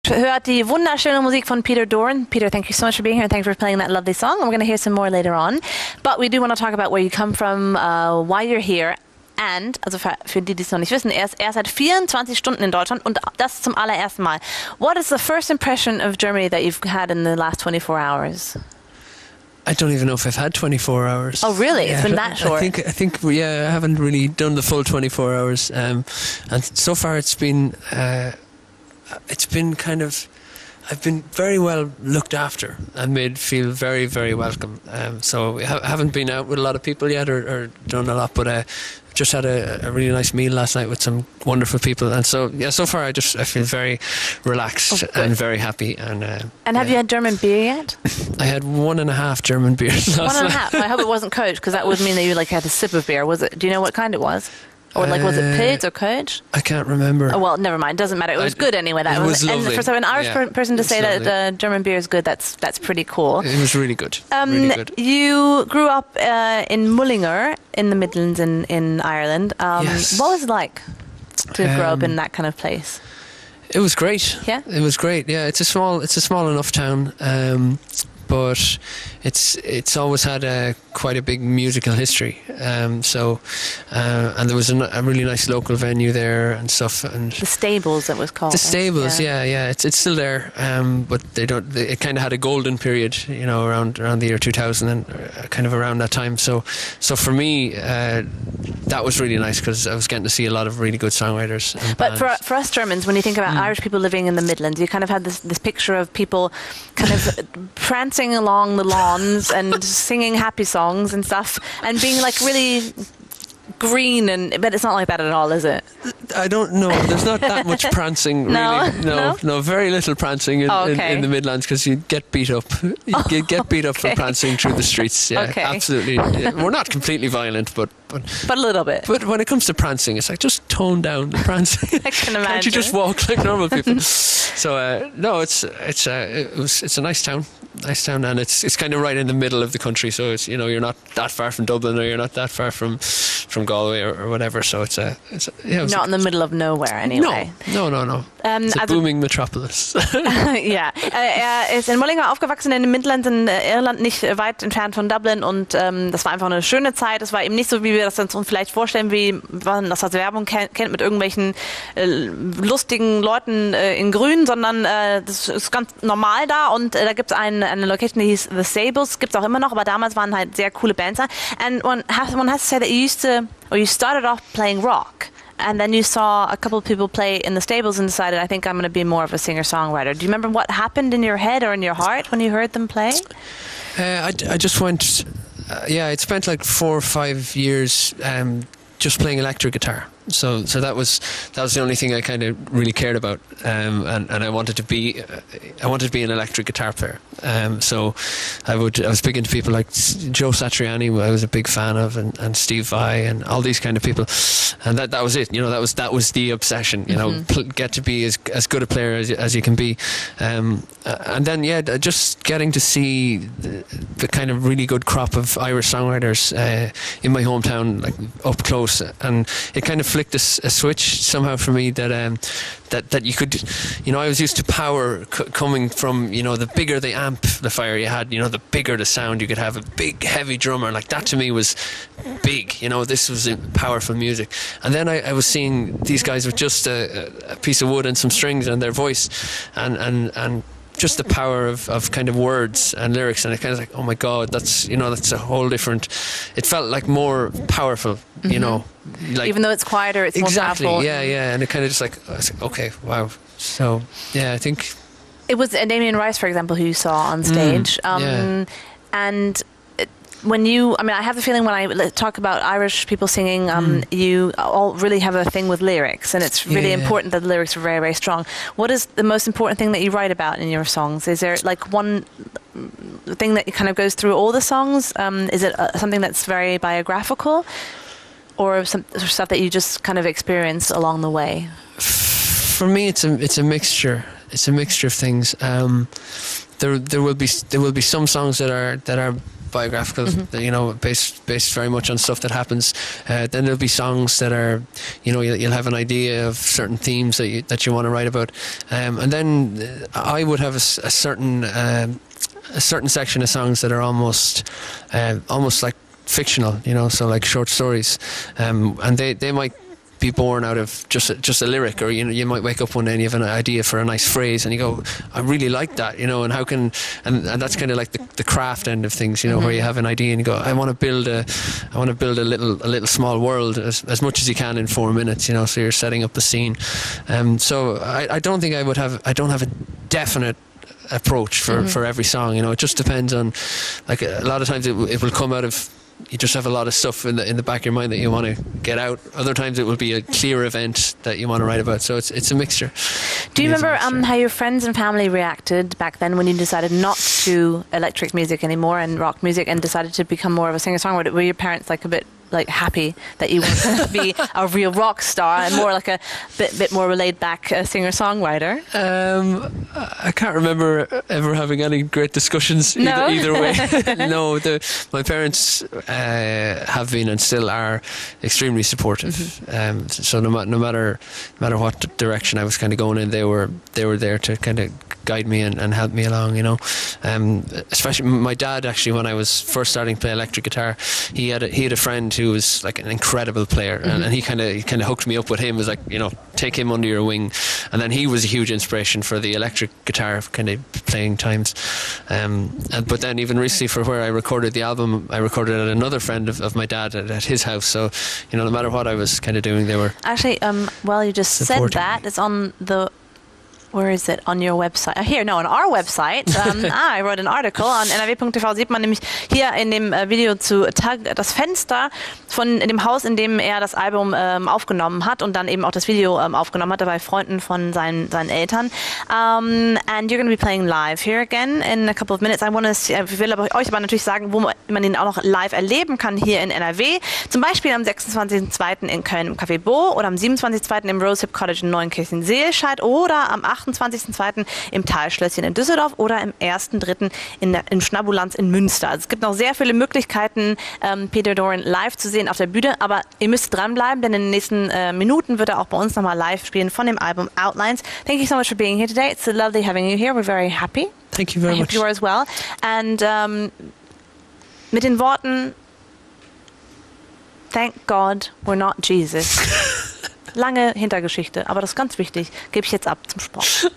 Hört die wunderschöne Musik von Peter Doran. Peter, thank you so much for being here and thanks for playing that lovely song. We're going to hear some more later on. But we do want to talk about where you come from, why you're here. And, also für die, die es noch nicht wissen, er ist seit 24 Stunden in Deutschland und das zum allerersten Mal. What is the first impression of Germany that you've had in the last 24 hours? I don't even know if I've had 24 hours. Oh, really? Yeah, it's been that short? I think, yeah, I haven't really done the full 24 hours. And so far it's been kind of, I've been very well looked after and made feel very, very welcome. So we haven't been out with a lot of people yet or done a lot, but just had a really nice meal last night with some wonderful people. And so, yeah, so far I feel very relaxed and very happy. And have you had German beer yet? I had 1.5 German beers last night. 1.5? I hope it wasn't Kölsch, because that would mean that you had a sip of beer. Was it? Do you know what kind it was? Or was it Pils or Kölsch? I can't remember. Oh, well, never mind. Doesn't matter. It was good anyway. That it was lovely. And for an Irish person to say lovely. that German beer is good, that's pretty cool. It was really good. Really good. You grew up in Mullingar in the Midlands in Ireland. Yes. What was it like to grow up in that kind of place? It was great. Yeah? It was great. Yeah, it's a small enough town. But it's always had quite a big musical history. And there was a really nice local venue there and stuff. And the Stables, it was called. The Stables, yeah. It's still there. But it kind of had a golden period, around the year 2000 and kind of around that time. So for me, that was really nice because I was getting to see a lot of really good songwriters. But for us Germans, when you think about Irish people living in the Midlands, you kind of had this picture of people kind of prancing along the lawns and singing happy songs and stuff and being really green, but it's not like that at all, is it? I don't know. There's not that much prancing, really. No, very little prancing in the Midlands because you get beat up. You get beat up for prancing through the streets. Yeah, absolutely. We're not completely violent, but a little bit. But when it comes to prancing, it's like just tone down the prancing. I can imagine. Can't you just walk like normal people? So no, it's a nice town. Nice town, and it's kind of right in the middle of the country. So it's you're not that far from Dublin, or you're not that far from Galway or whatever. So it's not in the middle of nowhere anyway. No. It's a booming metropolis. Ja, er ist in Mullingar aufgewachsen in den Midlands in Irland, nicht weit entfernt von Dublin, und das war einfach eine schöne Zeit. Es war eben nicht so, wie wir das uns vielleicht vorstellen, wie man das als Werbung kennt mit irgendwelchen lustigen Leuten in Grün, sondern das ist ganz normal da, und da gibt es eine Location, die hieß The Stables, gibt es auch immer noch, aber damals waren halt sehr coole Bands da. And one has to say that you started off playing rock. And then you saw a couple of people play in the Stables and decided, I think I'm going to be more of a singer-songwriter. Do you remember what happened in your head or in your heart when you heard them play? I just went... I'd spent 4 or 5 years just playing electric guitar. So that was the only thing I kind of really cared about, and I wanted to be an electric guitar player. So I was big into people like Joe Satriani, who I was a big fan of, and Steve Vai, and all these kind of people, and that was it. That was the obsession. Get to be as good a player as you can be, and then just getting to see the kind of really good crop of Irish songwriters in my hometown, up close, and it kind of flicked a switch somehow for me that you could, I was used to power coming from, the bigger the amplifier you had, the bigger the sound you could have, a big heavy drummer, that to me was big, this was powerful music. And then I was seeing these guys with just a piece of wood and some strings and their voice and just the power of kind of words and lyrics, and it kind of oh my God, that's a whole different. It felt like more powerful, even though it's quieter, it's more powerful. Yeah, and it kind of just I was okay, wow. So I think it was Damien Rice, for example, who you saw on stage, and. I have the feeling when I talk about Irish people singing, you all really have a thing with lyrics, and it's really important that the lyrics are very, very strong. What is the most important thing that you write about in your songs? Is there one thing that kind of goes through all the songs? Is it something that's very biographical, or some stuff that you just kind of experience along the way? For me, it's a mixture. It's a mixture of things. There will be some songs that are biographical, based very much on stuff that happens. Then there'll be songs that are, you'll have an idea of certain themes that you want to write about, and then I would have a certain section of songs that are almost like fictional, so like short stories, and they might be born out of just a lyric, or you might wake up one day and you have an idea for a nice phrase and you go, I really like that, and how can, and that's kind of like the craft end of things, where you have an idea and you go, I want to build a little small world as much as you can in 4 minutes, so you're setting up the scene. So I don't think I don't have a definite approach for every song, it just depends on, like, a lot of times it will come out of, you just have a lot of stuff in the back of your mind that you want to get out. Other times it will be a clear event that you want to write about. So it's a mixture. Do you remember how your friends and family reacted back then when you decided not to do electric music anymore and rock music and decided to become more of a singer-songwriter? Were your parents like a bit happy that you were going to be a real rock star and more like a bit more laid-back singer-songwriter? I can't remember ever having any great discussions either way. No, my parents have been and still are extremely supportive. So no matter what direction I was kind of going in, they were there to kind of guide me and help me along. Especially my dad. Actually, when I was first starting to play electric guitar, he had a friend who was like an incredible player, and he kind of hooked me up with him. Was like, take him under your wing, and then he was a huge inspiration for the electric guitar kind of playing times. But then even recently, for where I recorded the album, I recorded at another friend of my dad at his house. So no matter what I was kind of doing, they were actually. Well, you just said that it's on the. Where is it? On your website? On our website. I wrote an article. An NRW.tv sieht man nämlich hier in dem Video zu Tag das Fenster von dem Haus, in dem er das Album aufgenommen hat und dann eben auch das Video aufgenommen hat, bei Freunden von seinen Eltern. And you're going to be playing live here again in a couple of minutes. Ich will euch aber natürlich sagen, wo man ihn auch noch live erleben kann hier in NRW. Zum Beispiel am 26.02. in Köln im Café Bo oder am 27.02. im Rosehip Cottage in Neunkirchen-Seelscheid oder am 28.02. im Talschlösschen in Düsseldorf oder im 1.03. im Schnabulanz in Münster. Also es gibt noch sehr viele Möglichkeiten, Peter Doran live zu sehen auf der Bühne, aber ihr müsst dranbleiben, denn in den nächsten Minuten wird er auch bei uns nochmal live spielen von dem Album Outlines. Thank you so much for being here today. It's lovely having you here. We're very happy. Thank you very much. I hope you are as well. And mit den Worten Thank God we're not Jesus. Lange Hintergeschichte, aber das ist ganz wichtig. Gebe ich jetzt ab zum Sport.